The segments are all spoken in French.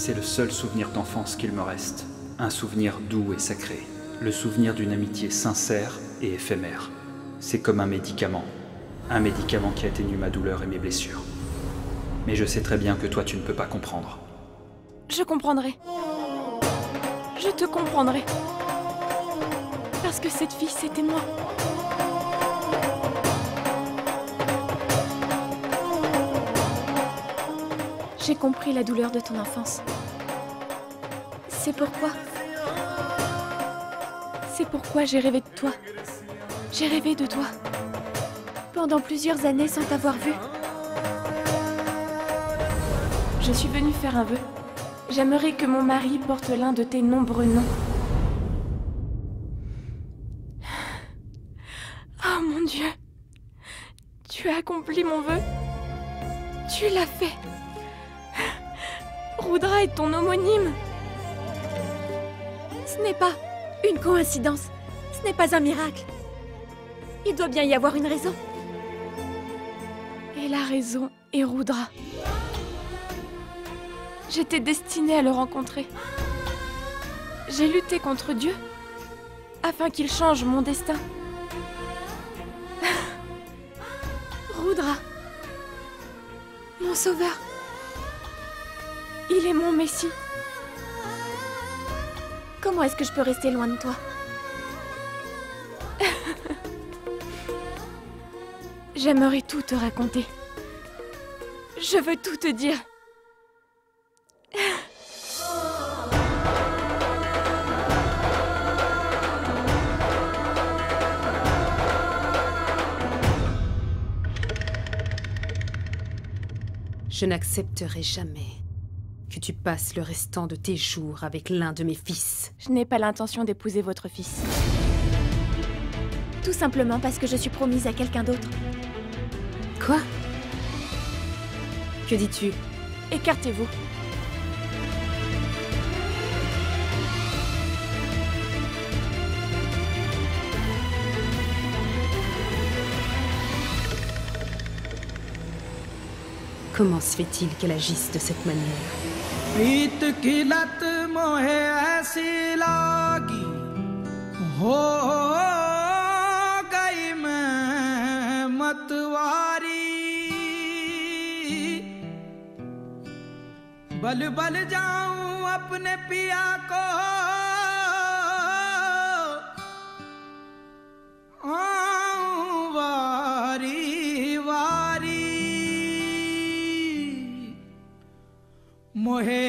C'est le seul souvenir d'enfance qu'il me reste. Un souvenir doux et sacré. Le souvenir d'une amitié sincère et éphémère. C'est comme un médicament. Un médicament qui atténue ma douleur et mes blessures. Mais je sais très bien que toi tu ne peux pas comprendre. Je comprendrai. Je te comprendrai. Parce que cette fille, c'était moi. J'ai compris la douleur de ton enfance. C'est pourquoi j'ai rêvé de toi. J'ai rêvé de toi. Pendant plusieurs années sans t'avoir vu. Je suis venue faire un vœu. J'aimerais que mon mari porte l'un de tes nombreux noms. Oh mon Dieu. Tu as accompli mon vœu. Tu l'as fait. Rudra est ton homonyme. Ce n'est pas une coïncidence. Ce n'est pas un miracle. Il doit bien y avoir une raison. Et la raison est Rudra. J'étais destinée à le rencontrer. J'ai lutté contre Dieu afin qu'il change mon destin. Rudra, mon sauveur. Il est mon Messie. Comment est-ce que je peux rester loin de toi? J'aimerais tout te raconter. Je veux tout te dire. Je n'accepterai jamais que tu passes le restant de tes jours avec l'un de mes fils. Je n'ai pas l'intention d'épouser votre fils. Tout simplement parce que je suis promise à quelqu'un d'autre. Quoi? Que dis-tu? Écartez-vous. Comment se fait-il qu'elle agisse de cette manière? प्रीत की लत मोहे ऐसी लागी हो गई मैं मतवारी बल बल जाऊं अपने पिया को आऊं वारी वारी मोहे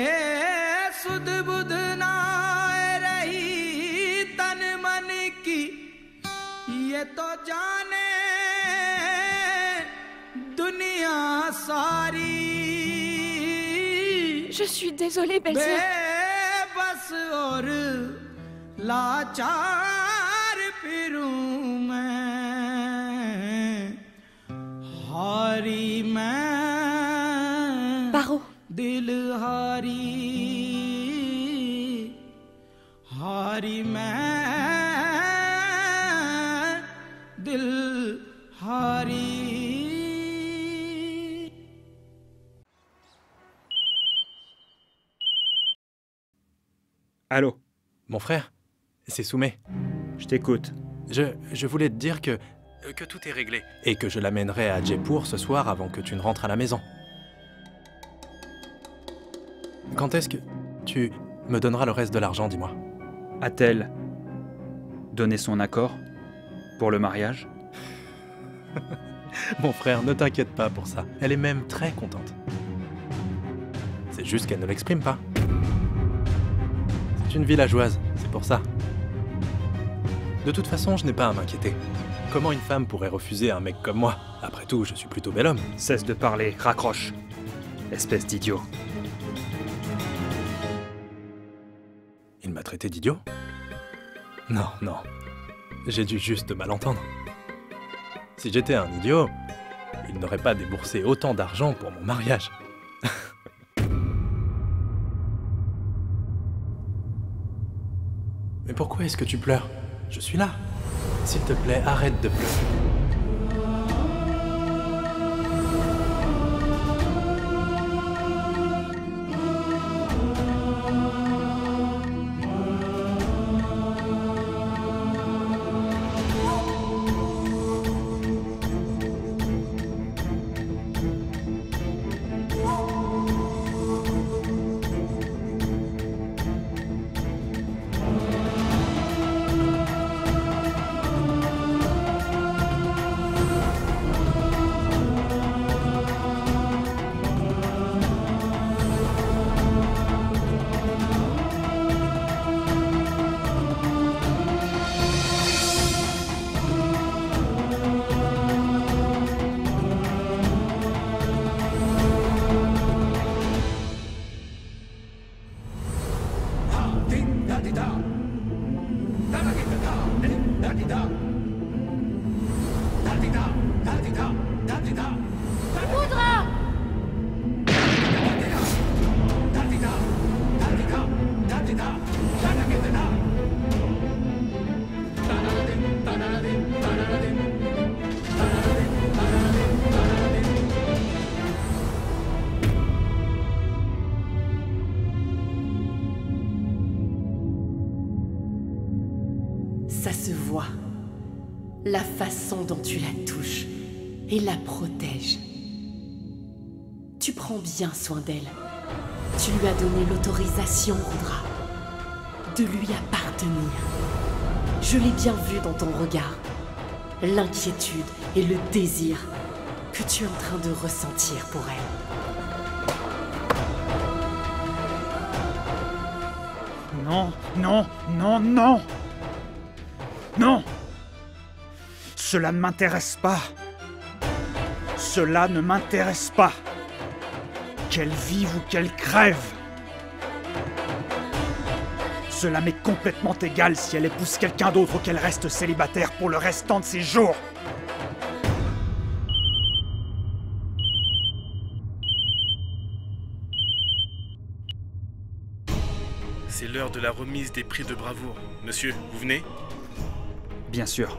सुध बुध नाए रही तन मन की ये तो जाने दुनिया सारी Je suis désolée, belle-sœur. बेबस और लाचार फिरूं मैं हारी मैं Paro. दिल हारी हारी मैं दिल हारी Allô, Mon frère, c'est Soumé. je t'écoute. Je voulais te dire que tout est réglé. Et que je l'amènerai à Jaipur ce soir avant que tu ne rentres à la maison. Quand est-ce que tu me donneras le reste de l'argent, dis-moi? A-t-elle donné son accord pour le mariage? Mon frère, ne t'inquiète pas pour ça. Elle est même très contente. C'est juste qu'elle ne l'exprime pas. C'est une villageoise, c'est pour ça. De toute façon, je n'ai pas à m'inquiéter. Comment une femme pourrait refuser un mec comme moi? Après tout, je suis plutôt bel homme. Cesse de parler, raccroche. Espèce d'idiot. Il m'a traité d'idiot? Non, non. J'ai dû juste mal entendre. Si j'étais un idiot, il n'aurait pas déboursé autant d'argent pour mon mariage. Mais pourquoi est-ce que tu pleures? Je suis là. S'il te plaît, arrête de pleurer. Rudra! Ça se voit. La façon dont tu la touches et la protèges. Tu prends bien soin d'elle. Tu lui as donné l'autorisation, Rudra, de lui appartenir. Je l'ai bien vu dans ton regard. L'inquiétude et le désir que tu es en train de ressentir pour elle. Non, non, non, non! Non! Cela ne m'intéresse pas. Cela ne m'intéresse pas. Qu'elle vive ou qu'elle crève. Cela m'est complètement égal si elle épouse quelqu'un d'autre ou qu'elle reste célibataire pour le restant de ses jours. C'est l'heure de la remise des prix de bravoure. Monsieur, vous venez? Bien sûr.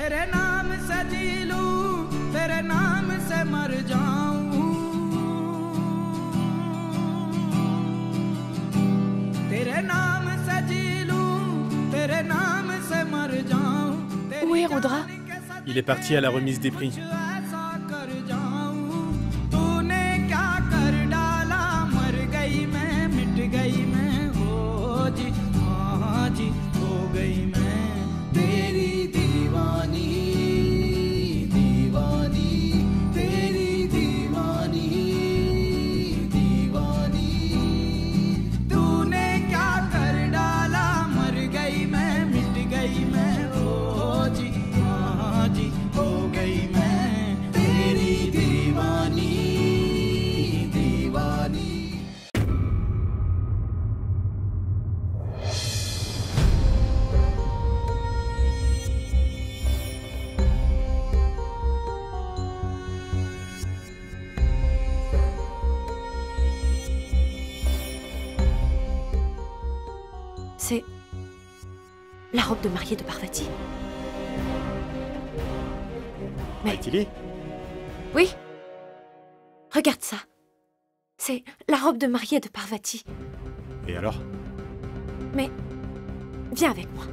तेरे नाम से जी लूं, तेरे नाम से मर जाऊं, तेरे नाम से जी लूं, तेरे नाम से मर जाऊं. Où est Rudra? Il est parti à la remise des prix. ऐसा कर जाऊं, तूने क्या कर डाला, मर गई मैं, मिट गई मैं, हो जी, हाँ जी, हो गई मैं, तेरी दीवानी, दीवानी, तेरी दीवानी, दीवानी. तूने क्या कर डाला, मर गई मैं, मिट गई मैं, हो जी, हाँ जी, हो गई मैं, तेरी दीवानी, दीवानी. C'est la robe de mariée de Parvati. Maithili? Oui. Regarde ça. C'est la robe de mariée de Parvati. Et alors? Mais viens avec moi.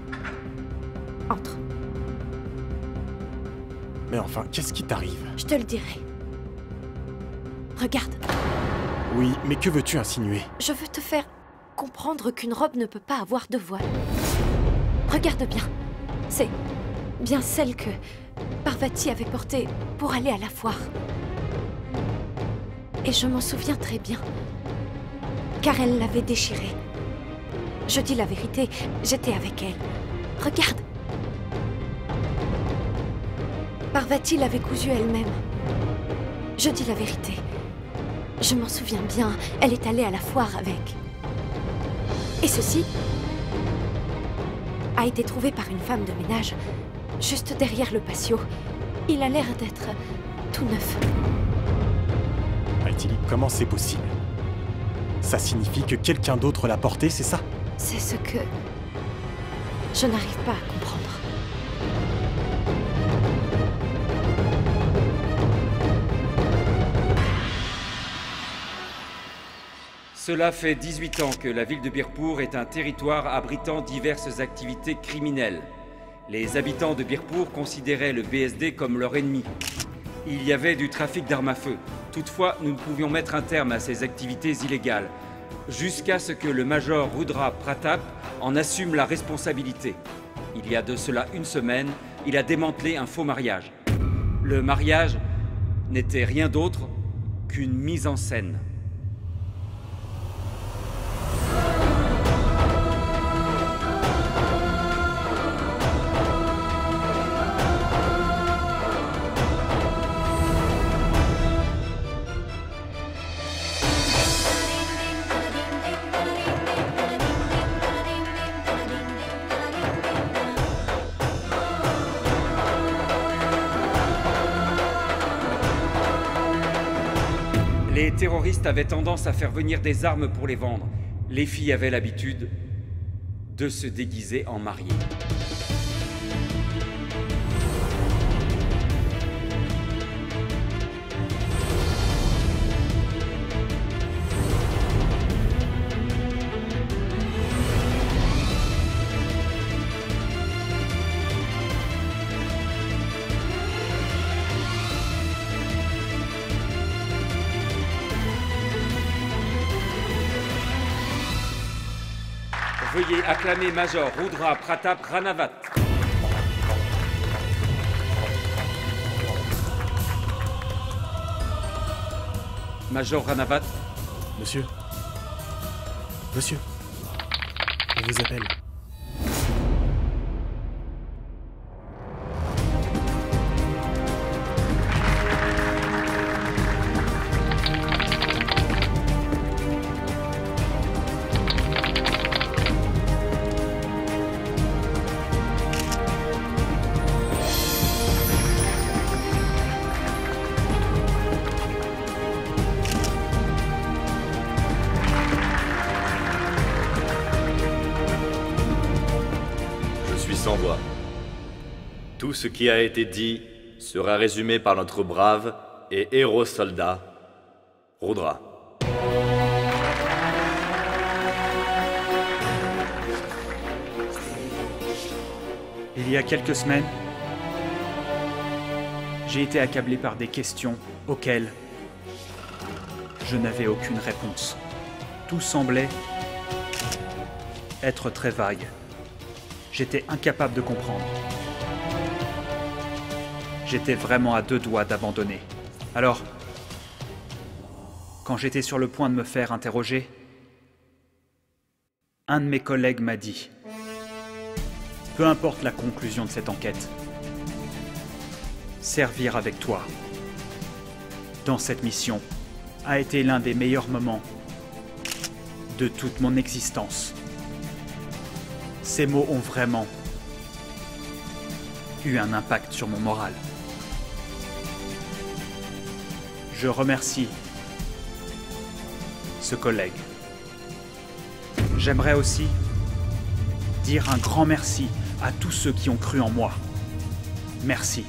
Entre. Mais enfin, qu'est-ce qui t'arrive? Je te le dirai. Regarde. Oui, mais que veux-tu insinuer? Je veux te faire comprendre qu'une robe ne peut pas avoir de voile. Regarde bien. C'est bien celle que Parvati avait portée pour aller à la foire. Et je m'en souviens très bien. Car elle l'avait déchirée. Je dis la vérité, j'étais avec elle. Regarde. Parvati l'avait cousue elle-même. Je dis la vérité. Je m'en souviens bien, elle est allée à la foire avec. Et ceci a été trouvé par une femme de ménage, juste derrière le patio. Il a l'air d'être tout neuf. Maithili, comment c'est possible? Ça signifie que quelqu'un d'autre l'a porté, c'est ça? C'est ce que je n'arrive pas à comprendre. Cela fait 18 ans que la ville de Birpur est un territoire abritant diverses activités criminelles. Les habitants de Birpur considéraient le BSD comme leur ennemi. Il y avait du trafic d'armes à feu. Toutefois, nous ne pouvions mettre un terme à ces activités illégales, jusqu'à ce que le major Rudra Pratap en assume la responsabilité. Il y a de cela une semaine, il a démantelé un faux mariage. Le mariage n'était rien d'autre qu'une mise en scène. Les terroristes avaient tendance à faire venir des armes pour les vendre. Les filles avaient l'habitude de se déguiser en mariées. Veuillez acclamer Major Rudra Pratap Ranavat. Major Ranavat. Monsieur. Monsieur. On vous appelle. Sans voix. Tout ce qui a été dit sera résumé par notre brave et héros soldat, Rudra. Il y a quelques semaines, j'ai été accablé par des questions auxquelles je n'avais aucune réponse. Tout semblait être très vague. J'étais incapable de comprendre. J'étais vraiment à deux doigts d'abandonner. Alors, quand j'étais sur le point de me faire interroger, un de mes collègues m'a dit « Peu importe la conclusion de cette enquête, servir avec toi dans cette mission a été l'un des meilleurs moments de toute mon existence. » Ces mots ont vraiment eu un impact sur mon moral. Je remercie ce collègue. J'aimerais aussi dire un grand merci à tous ceux qui ont cru en moi. Merci.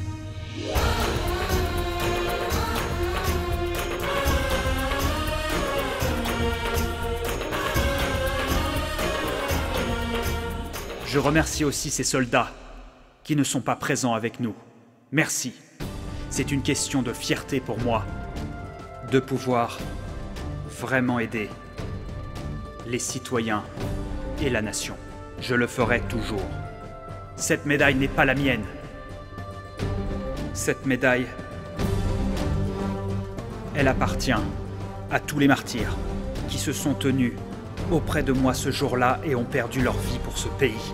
Je remercie aussi ces soldats qui ne sont pas présents avec nous. Merci. C'est une question de fierté pour moi de pouvoir vraiment aider les citoyens et la nation. Je le ferai toujours. Cette médaille n'est pas la mienne. Cette médaille, elle appartient à tous les martyrs qui se sont tenus auprès de moi ce jour-là et ont perdu leur vie pour ce pays.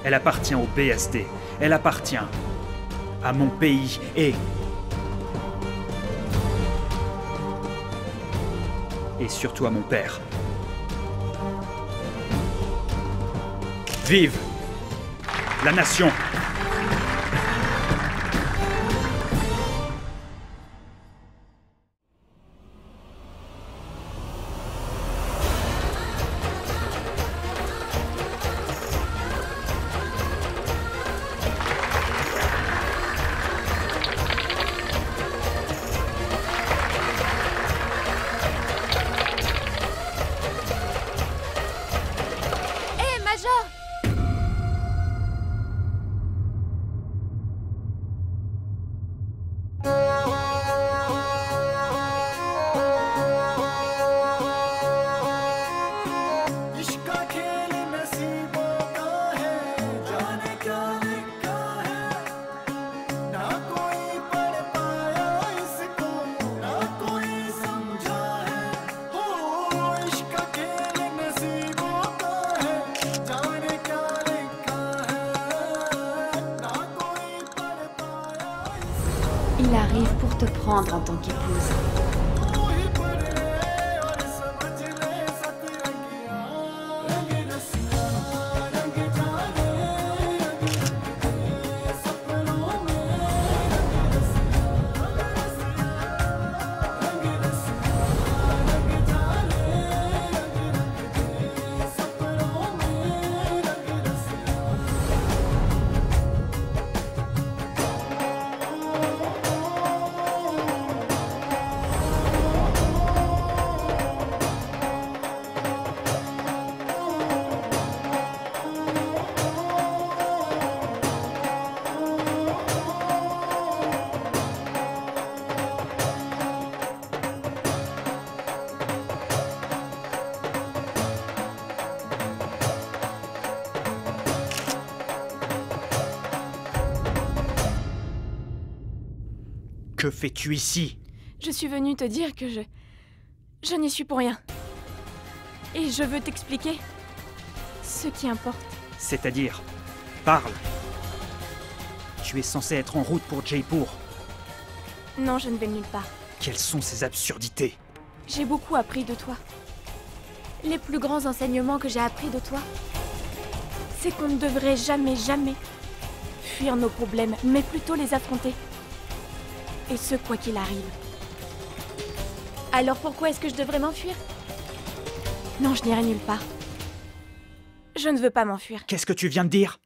Elle appartient au BSD. Elle appartient à mon pays et surtout à mon père. Vive la nation! Il arrive pour te prendre en tant qu'épouse. Que fais-tu ici? Je suis venue te dire que je n'y suis pour rien. Et je veux t'expliquer ce qui importe. C'est-à-dire, parle. Tu es censé être en route pour Jaipur. Non, je ne vais nulle part. Quelles sont ces absurdités? J'ai beaucoup appris de toi. Les plus grands enseignements que j'ai appris de toi, c'est qu'on ne devrait jamais, jamais fuir nos problèmes, mais plutôt les affronter. Et ce, quoi qu'il arrive. Alors pourquoi est-ce que je devrais m'enfuir? Non, je n'irai nulle part. Je ne veux pas m'enfuir. Qu'est-ce que tu viens de dire?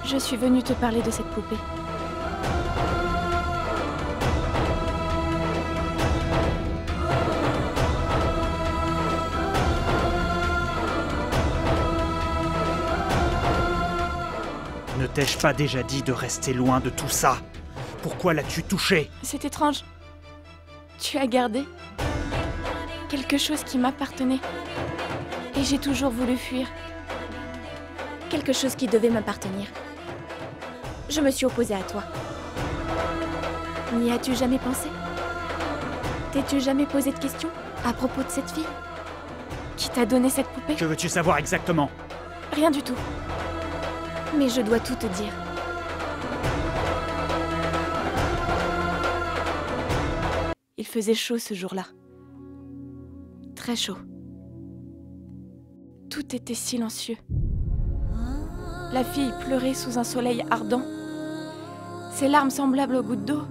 Je suis venue te parler de cette poupée. Ne t'ai-je pas déjà dit de rester loin de tout ça? Pourquoi l'as-tu touché? C'est étrange. Tu as gardé quelque chose qui m'appartenait. Et j'ai toujours voulu fuir. Quelque chose qui devait m'appartenir. Je me suis opposée à toi. N'y as-tu jamais pensé? T'es-tu jamais posé de questions à propos de cette fille? Qui t'a donné cette poupée? Que veux-tu savoir exactement? Rien du tout. Mais je dois tout te dire. Il faisait chaud ce jour-là. Très chaud. Tout était silencieux. La fille pleurait sous un soleil ardent. Ses larmes semblables aux gouttes d'eau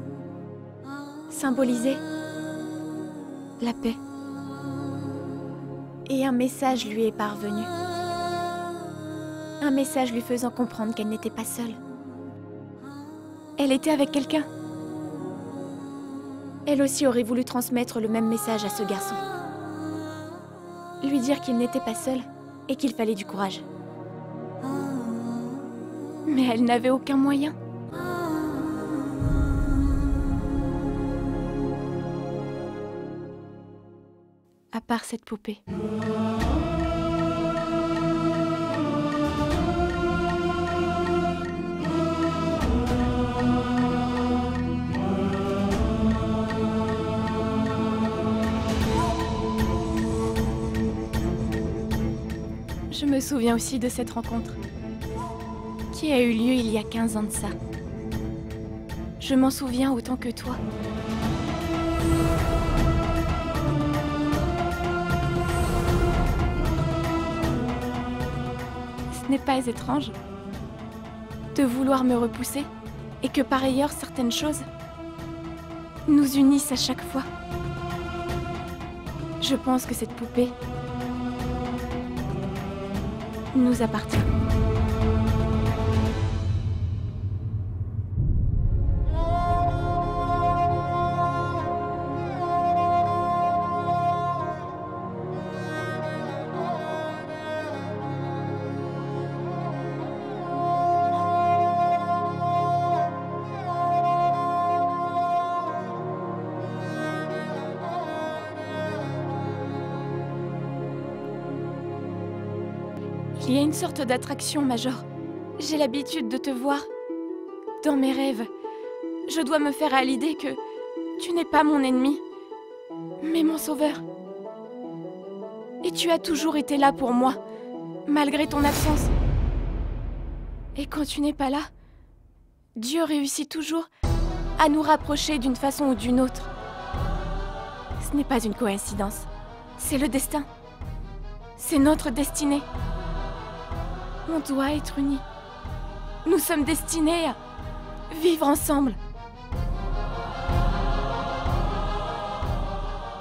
symbolisaient la paix. Et un message lui est parvenu. Un message lui faisant comprendre qu'elle n'était pas seule. Elle était avec quelqu'un. Elle aussi aurait voulu transmettre le même message à ce garçon. Lui dire qu'il n'était pas seul et qu'il fallait du courage. Mais elle n'avait aucun moyen. À part cette poupée. Je me souviens aussi de cette rencontre, qui a eu lieu il y a 15 ans de ça. Je m'en souviens autant que toi. Ce n'est pas étrange de vouloir me repousser et que par ailleurs certaines choses nous unissent à chaque fois. Je pense que cette poupée nous appartient. Il y a une sorte d'attraction, Major. J'ai l'habitude de te voir dans mes rêves. Je dois me faire à l'idée que tu n'es pas mon ennemi, mais mon sauveur. Et tu as toujours été là pour moi, malgré ton absence. Et quand tu n'es pas là, Dieu réussit toujours à nous rapprocher d'une façon ou d'une autre. Ce n'est pas une coïncidence, c'est le destin. C'est notre destinée. On doit être unis. Nous sommes destinés à vivre ensemble.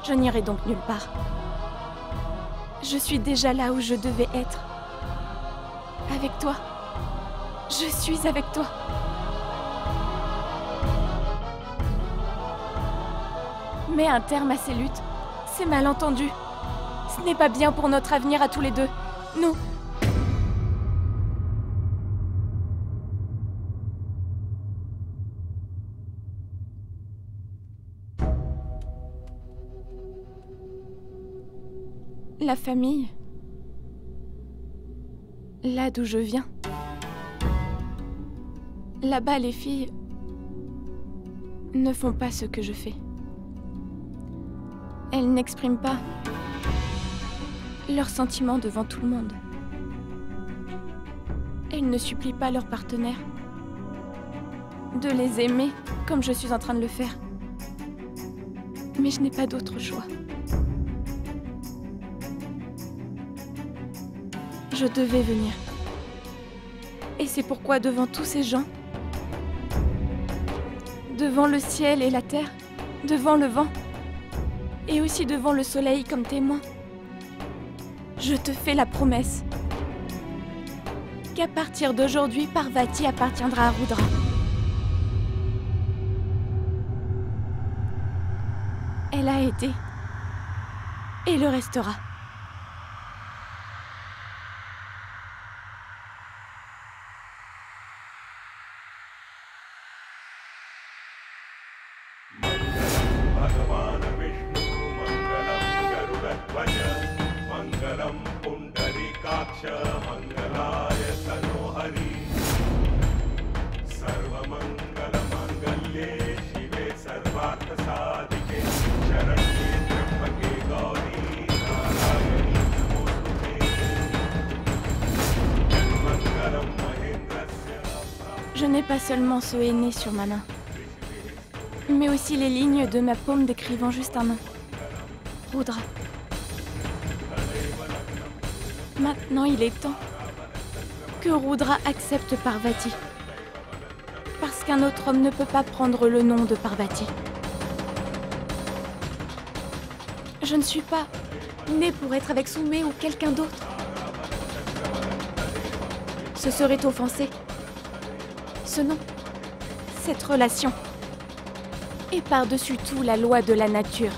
Je n'irai donc nulle part. Je suis déjà là où je devais être. Avec toi. Je suis avec toi. Mets un terme à ces luttes. Ces malentendus. Ce n'est pas bien pour notre avenir à tous les deux. Nous... La famille. Là d'où je viens. Là-bas, les filles ne font pas ce que je fais. Elles n'expriment pas leurs sentiments devant tout le monde. Elles ne supplient pas leurs partenaires de les aimer comme je suis en train de le faire. Mais je n'ai pas d'autre choix. Je devais venir. Et c'est pourquoi devant tous ces gens, devant le ciel et la terre, devant le vent, et aussi devant le soleil comme témoin, je te fais la promesse qu'à partir d'aujourd'hui, Parvati appartiendra à Rudra. Elle a été et le restera. Je n'ai pas seulement ce henné sur ma main, mais aussi les lignes de ma paume décrivant juste un nom. Rudra. Maintenant, il est temps que Rudra accepte Parvati. Parce qu'un autre homme ne peut pas prendre le nom de Parvati. Je ne suis pas née pour être avec Soumé ou quelqu'un d'autre. Ce serait offenser ce nom, cette relation, et par-dessus tout la loi de la nature.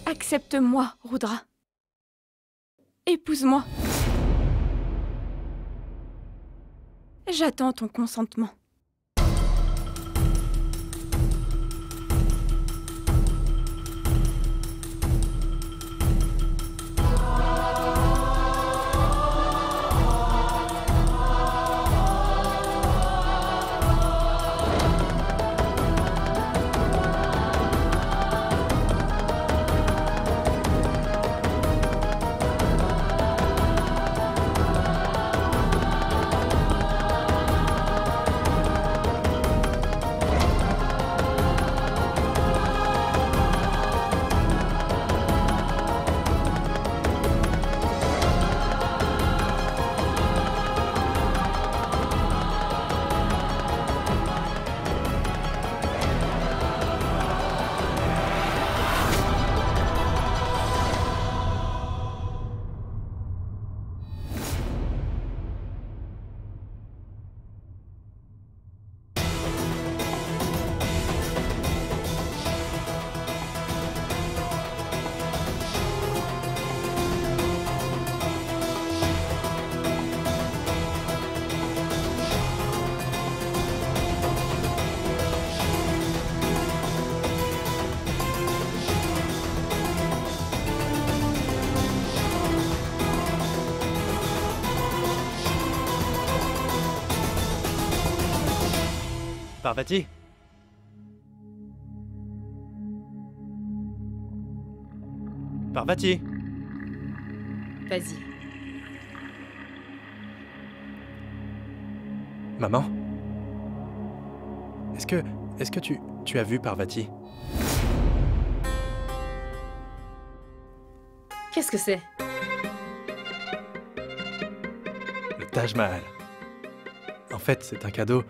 Accepte-moi, Rudra. Épouse-moi. J'attends ton consentement. Parvati? Parvati? Vas-y. Maman? Est-ce que tu as vu Parvati? Qu'est-ce que c'est? Le Taj Mahal. En fait, c'est un cadeau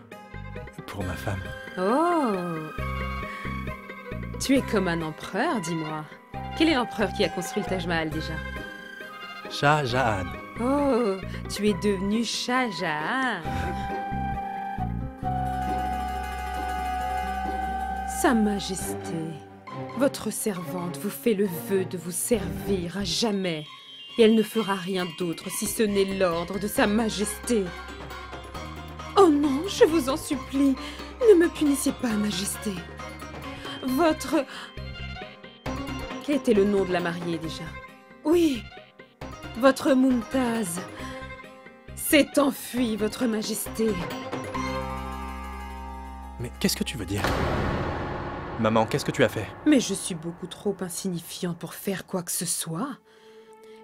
pour ma femme. Oh! Tu es comme un empereur, dis-moi. Quel est l'empereur qui a construit le Taj Mahal déjà? Shah Jahan. Oh! Tu es devenu Shah Jahan. Sa Majesté, votre servante vous fait le vœu de vous servir à jamais. Et elle ne fera rien d'autre si ce n'est l'ordre de Sa Majesté. Oh non, je vous en supplie, ne me punissez pas, Majesté. Votre Quel était le nom de la mariée déjà? Oui, votre Mumtaz s'est enfuie, votre majesté. Mais qu'est-ce que tu veux dire? Maman, qu'est-ce que tu as fait? Mais je suis beaucoup trop insignifiante pour faire quoi que ce soit.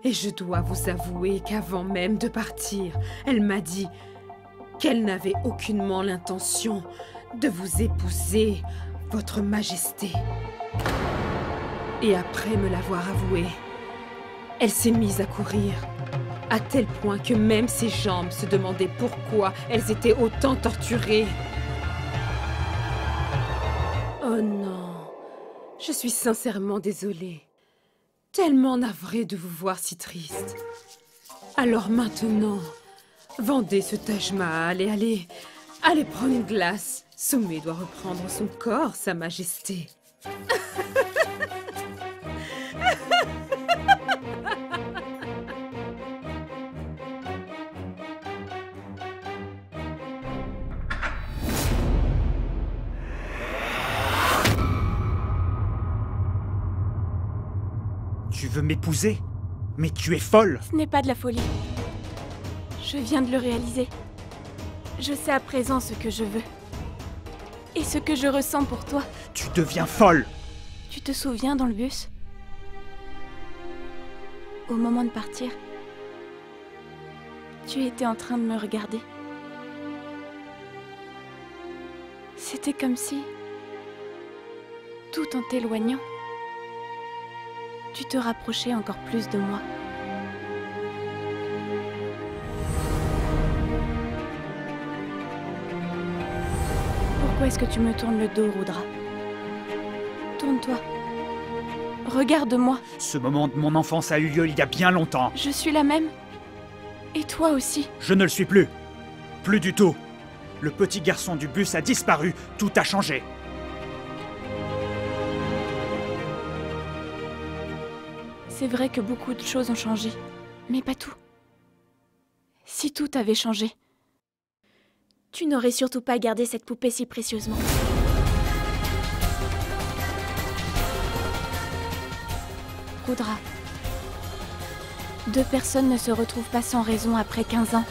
Et je dois vous avouer qu'avant même de partir, elle m'a dit qu'elle n'avait aucunement l'intention de vous épouser, votre majesté. Et après me l'avoir avoué, elle s'est mise à courir, à tel point que même ses jambes se demandaient pourquoi elles étaient autant torturées. Oh non, je suis sincèrement désolée. Tellement navrée de vous voir si triste. Alors maintenant, vendez ce Taj Mahal et allez prendre une glace. Soumé doit reprendre son corps, sa majesté. Tu veux m'épouser? Mais tu es folle! Ce n'est pas de la folie. Je viens de le réaliser. Je sais à présent ce que je veux. Et ce que je ressens pour toi. Tu deviens folle! Tu te souviens dans le bus? Au moment de partir, tu étais en train de me regarder. C'était comme si, tout en t'éloignant, tu te rapprochais encore plus de moi. Pourquoi est-ce que tu me tournes le dos, Rudra? Tourne-toi. Regarde-moi. Ce moment de mon enfance a eu lieu il y a bien longtemps. Je suis la même. Et toi aussi. Je ne le suis plus. Plus du tout. Le petit garçon du bus a disparu. Tout a changé. C'est vrai que beaucoup de choses ont changé, mais pas tout. Si tout avait changé, tu n'aurais surtout pas gardé cette poupée si précieusement. Rudra, 2 personnes ne se retrouvent pas sans raison après 15 ans.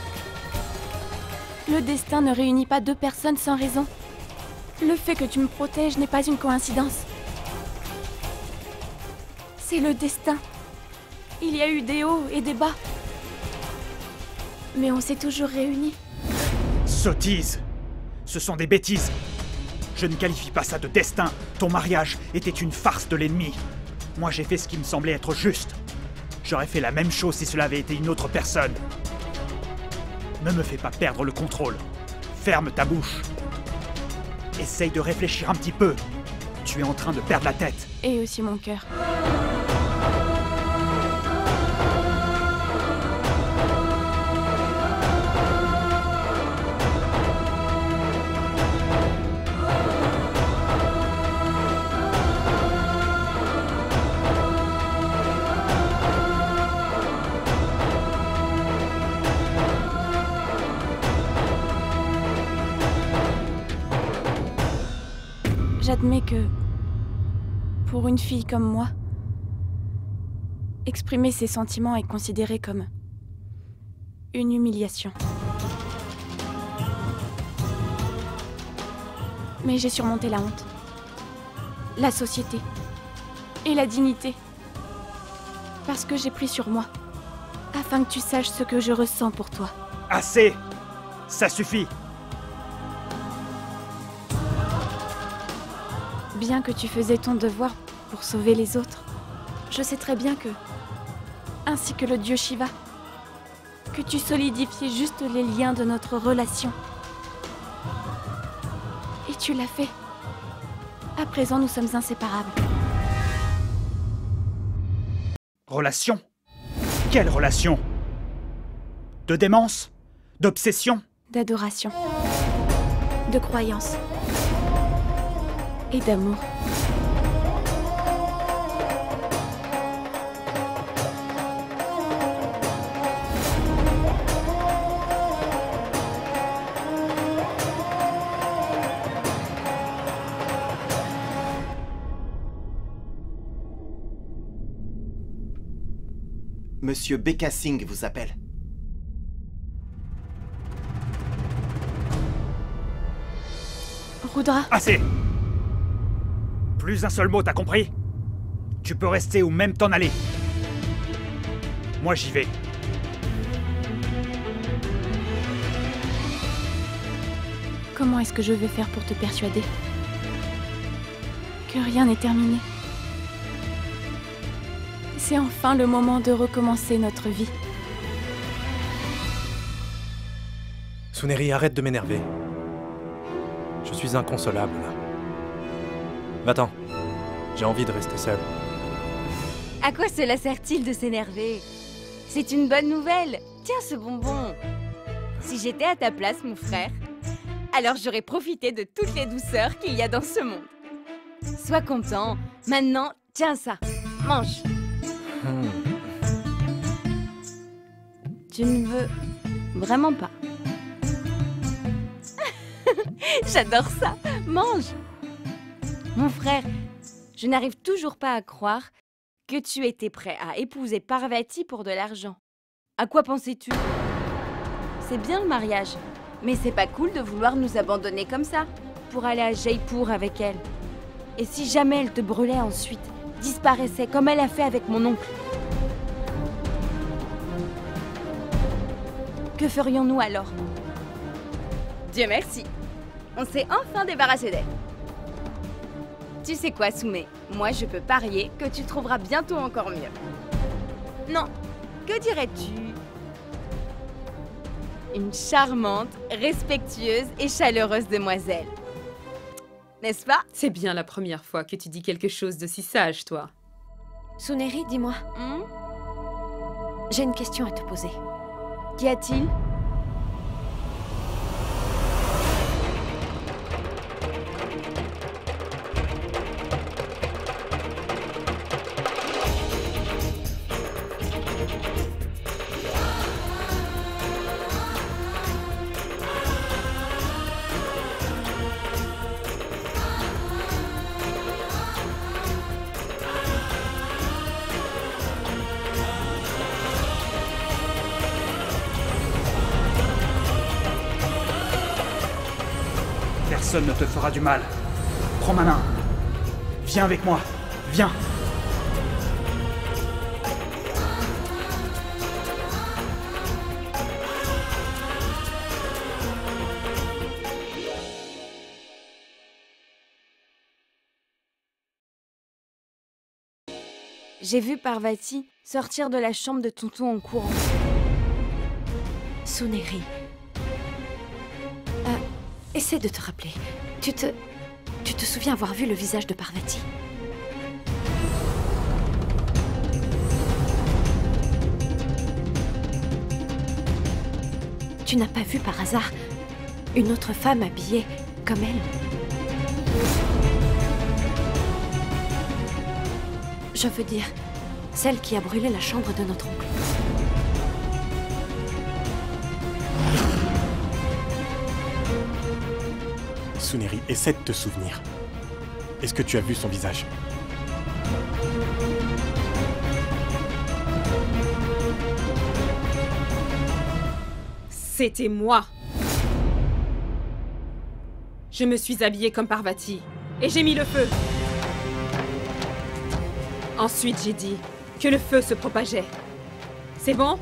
Le destin ne réunit pas 2 personnes sans raison. Le fait que tu me protèges n'est pas une coïncidence. C'est le destin. Il y a eu des hauts et des bas. Mais on s'est toujours réunis. Sottise! Ce sont des bêtises. Je ne qualifie pas ça de destin. Ton mariage était une farce de l'ennemi. Moi, j'ai fait ce qui me semblait être juste. J'aurais fait la même chose si cela avait été une autre personne. Ne me fais pas perdre le contrôle. Ferme ta bouche. Essaye de réfléchir un petit peu. Tu es en train de perdre la tête. Et aussi mon cœur. J'admets que, pour une fille comme moi, exprimer ses sentiments est considéré comme une humiliation. Mais j'ai surmonté la honte, la société et la dignité, parce que j'ai pris sur moi, afin que tu saches ce que je ressens pour toi. Assez! Ça suffit! Bien que tu faisais ton devoir pour sauver les autres, je sais très bien que, ainsi que le dieu Shiva, que tu solidifiais juste les liens de notre relation. Et tu l'as fait. À présent, nous sommes inséparables. Relation? Quelle relation? De démence? D'obsession? D'adoration. De croyance. Et d'amour. Monsieur Bekasing vous appelle. Rudra. Assez! Plus un seul mot, t'as compris? Tu peux rester ou même t'en aller. Moi, j'y vais. Comment est-ce que je vais faire pour te persuader que rien n'est terminé? C'est enfin le moment de recommencer notre vie. Suneri, arrête de m'énerver. Je suis inconsolable, là. Va-t'en. J'ai envie de rester seul. À quoi cela sert-il de s'énerver? C'est une bonne nouvelle. Tiens ce bonbon. Si j'étais à ta place, mon frère, alors j'aurais profité de toutes les douceurs qu'il y a dans ce monde. Sois content. Maintenant, tiens ça. Mange. Tu ne veux vraiment pas? J'adore ça. Mange. Mon frère, je n'arrive toujours pas à croire que tu étais prêt à épouser Parvati pour de l'argent. À quoi pensais-tu? C'est bien le mariage, mais c'est pas cool de vouloir nous abandonner comme ça, pour aller à Jaipur avec elle. Et si jamais elle te brûlait ensuite, disparaissait comme elle a fait avec mon oncle? Que ferions-nous alors? Dieu merci, on s'est enfin débarrassé d'elle. Tu sais quoi, Soumé? Moi, je peux parier que tu trouveras bientôt encore mieux. Non, que dirais-tu? Une charmante, respectueuse et chaleureuse demoiselle. N'est-ce pas? C'est bien la première fois que tu dis quelque chose de si sage, toi. Suneri, dis-moi. J'ai une question à te poser. Qu'y a-t-il? Personne ne te fera du mal. Prends ma main. Viens avec moi. Viens. J'ai vu Parvati sortir de la chambre de Tonton en courant. Suneri. Essaie de te rappeler. Tu te souviens avoir vu le visage de Parvati? Tu n'as pas vu par hasard une autre femme habillée comme elle? Je veux dire, celle qui a brûlé la chambre de notre oncle. Suneri, essaie de te souvenir. Est-ce que tu as vu son visage? C'était moi. Je me suis habillée comme Parvati et j'ai mis le feu. Ensuite, j'ai dit que le feu se propageait. C'est bon?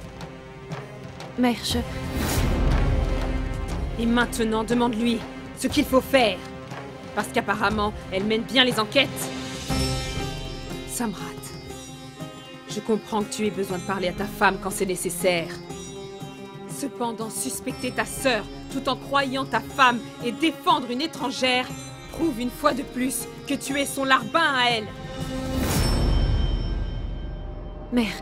Mère, Et maintenant, demande-lui ce qu'il faut faire. Parce qu'apparemment, elle mène bien les enquêtes. Samrat, je comprends que tu aies besoin de parler à ta femme quand c'est nécessaire. Cependant, suspecter ta sœur tout en croyant ta femme et défendre une étrangère prouve une fois de plus que tu es son larbin à elle. Mère,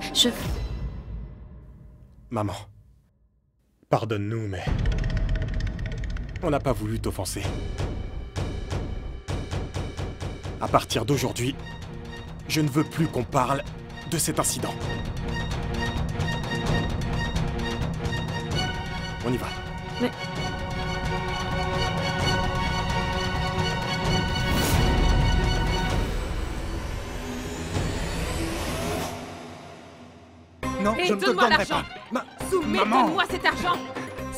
Maman, pardonne-nous, mais... on n'a pas voulu t'offenser. À partir d'aujourd'hui, je ne veux plus qu'on parle de cet incident. On y va. Mais... Non, je ne te le donnerai pas. Soumé, Maman. donne-moi cet argent.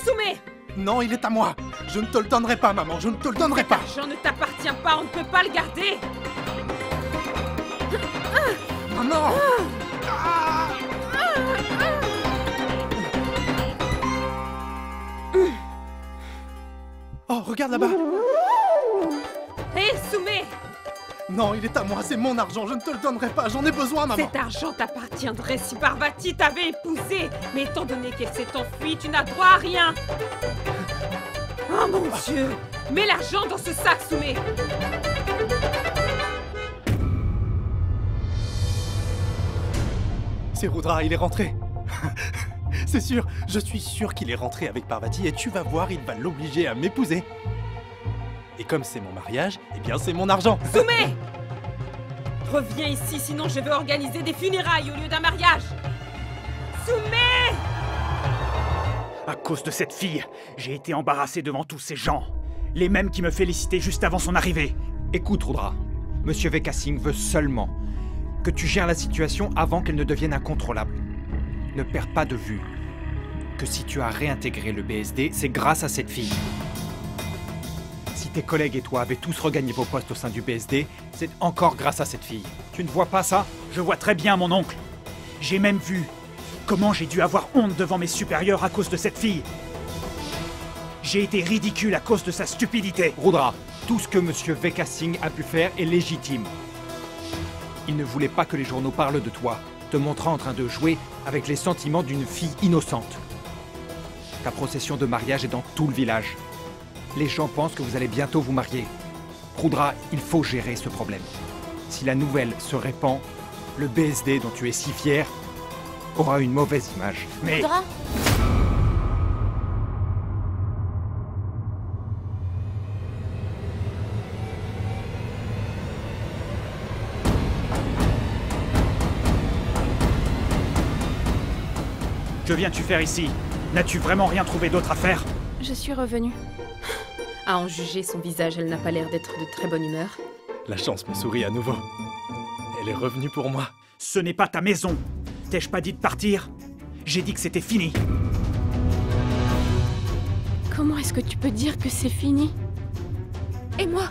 Soumé. Non, il est à moi. Je ne te le donnerai pas, maman. Je ne te le donnerai pas. Cet argent ne t'appartient pas, on ne peut pas le garder. Maman. Oh, regarde là-bas. Hé, Soumé. Non, il est à moi, c'est mon argent, je ne te le donnerai pas, j'en ai besoin, maman. Cet argent t'appartiendrait si Parvati t'avait épousé. Mais étant donné qu'elle s'est enfuie, tu n'as droit à rien. Oh mon Dieu. Mets l'argent dans ce sac, Soumé. C'est Rudra, il est rentré. C'est sûr, je suis sûr qu'il est rentré avec Parvati et tu vas voir, il va l'obliger à m'épouser. Et comme c'est mon mariage, eh bien c'est mon argent. Soumé. Reviens ici, sinon je vais organiser des funérailles au lieu d'un mariage. Soumé. À cause de cette fille, j'ai été embarrassé devant tous ces gens. Les mêmes qui me félicitaient juste avant son arrivée. Écoute, Rudra, Monsieur Veka Singh veut seulement que tu gères la situation avant qu'elle ne devienne incontrôlable. Ne perds pas de vue que si tu as réintégré le BSD, c'est grâce à cette fille. Si tes collègues et toi avez tous regagné vos postes au sein du BSD, c'est encore grâce à cette fille. Tu ne vois pas ça? Je vois très bien, mon oncle. J'ai même vu comment j'ai dû avoir honte devant mes supérieurs à cause de cette fille. J'ai été ridicule à cause de sa stupidité. Rudra, tout ce que Monsieur Veka Singh a pu faire est légitime. Il ne voulait pas que les journaux parlent de toi, te montrant en train de jouer avec les sentiments d'une fille innocente. Ta procession de mariage est dans tout le village. Les gens pensent que vous allez bientôt vous marier. Rudra, il faut gérer ce problème. Si la nouvelle se répand, le BSD dont tu es si fier aura une mauvaise image. Mais... Rudra ? Que viens-tu faire ici? N'as-tu vraiment rien trouvé d'autre à faire? Je suis revenue. À en juger son visage, elle n'a pas l'air d'être de très bonne humeur. La chance me sourit à nouveau. Elle est revenue pour moi. Ce n'est pas ta maison. T'ai-je pas dit de partir? J'ai dit que c'était fini. Comment est-ce que tu peux dire que c'est fini? Et moi?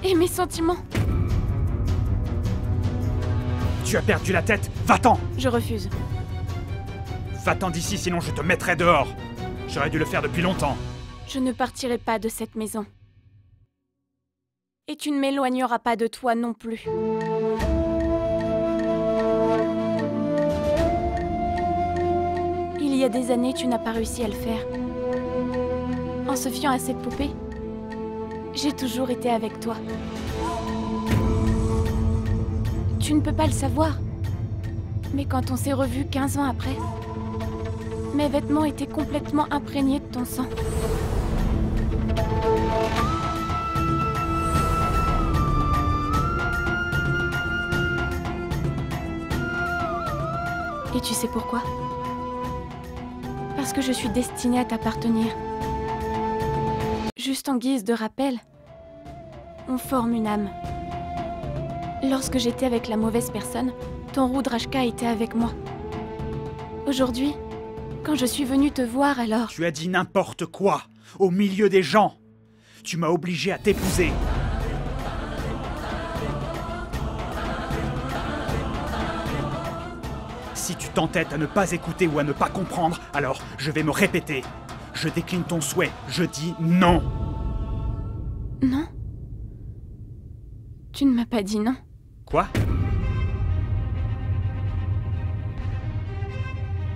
Et mes sentiments? Tu as perdu la tête? Va-t'en! Je refuse. Va-t'en d'ici, sinon je te mettrai dehors. J'aurais dû le faire depuis longtemps. Je ne partirai pas de cette maison. Et tu ne m'éloigneras pas de toi non plus. Il y a des années, tu n'as pas réussi à le faire. En se fiant à cette poupée, j'ai toujours été avec toi. Tu ne peux pas le savoir. Mais quand on s'est revus 15 ans après, mes vêtements étaient complètement imprégnés de ton sang. Et tu sais pourquoi? Parce que je suis destinée à t'appartenir. Juste en guise de rappel, on forme une âme. Lorsque j'étais avec la mauvaise personne, ton Rudrashka était avec moi. Aujourd'hui, quand je suis venue te voir, alors... Tu as dit n'importe quoi, au milieu des gens. Tu m'as obligé à t'épouser. Si tu t'entêtes à ne pas écouter ou à ne pas comprendre, alors je vais me répéter. Je décline ton souhait, je dis non. Non? Tu ne m'as pas dit non. Quoi?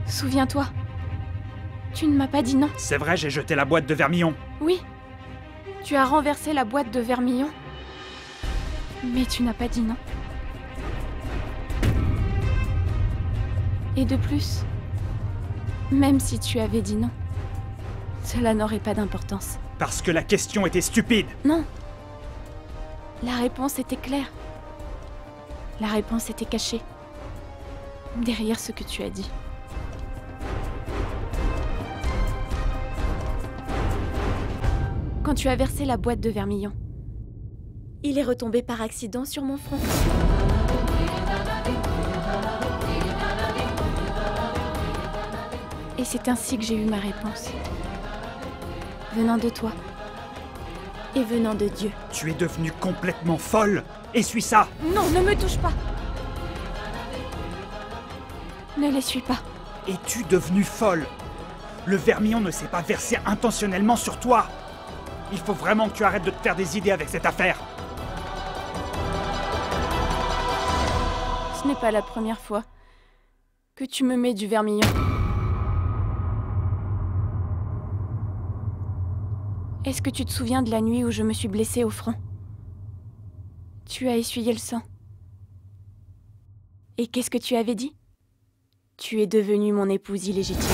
Souviens-toi. Tu ne m'as pas dit non. C'est vrai, j'ai jeté la boîte de vermillon. Oui. Tu as renversé la boîte de vermillon. Mais tu n'as pas dit non. Et de plus, même si tu avais dit non, cela n'aurait pas d'importance. Parce que la question était stupide. Non. La réponse était claire. La réponse était cachée. Derrière ce que tu as dit. Quand tu as versé la boîte de vermillon, il est retombé par accident sur mon front. Et c'est ainsi que j'ai eu ma réponse. Venant de toi. Et venant de Dieu. Tu es devenue complètement folle. Essuie ça. Non, ne me touche pas. Ne l'essuie pas. Es-tu devenue folle? Le vermillon ne s'est pas versé intentionnellement sur toi. Il faut vraiment que tu arrêtes de te faire des idées avec cette affaire. Ce n'est pas la première fois que tu me mets du vermillon. Est-ce que tu te souviens de la nuit où je me suis blessée au front? Tu as essuyé le sang. Et qu'est-ce que tu avais dit? Tu es devenue mon épouse illégitime.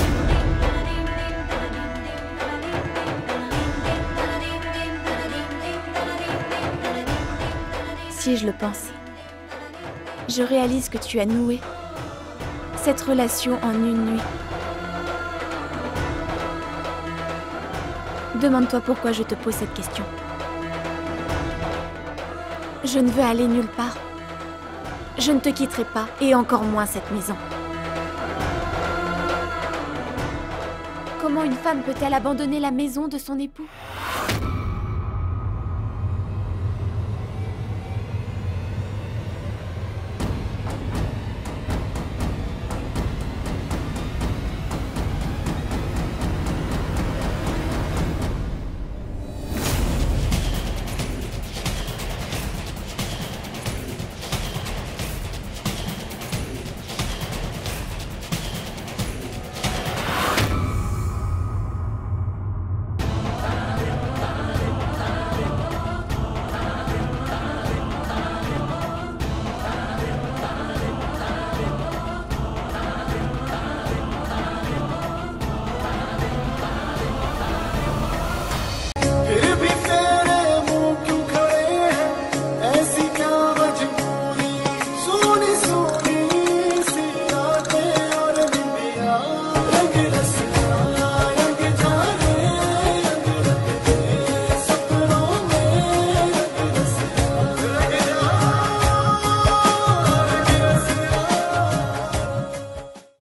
Si je le pense, je réalise que tu as noué cette relation en une nuit. Demande-toi pourquoi je te pose cette question. Je ne veux aller nulle part. Je ne te quitterai pas, et encore moins cette maison. Comment une femme peut-elle abandonner la maison de son époux ?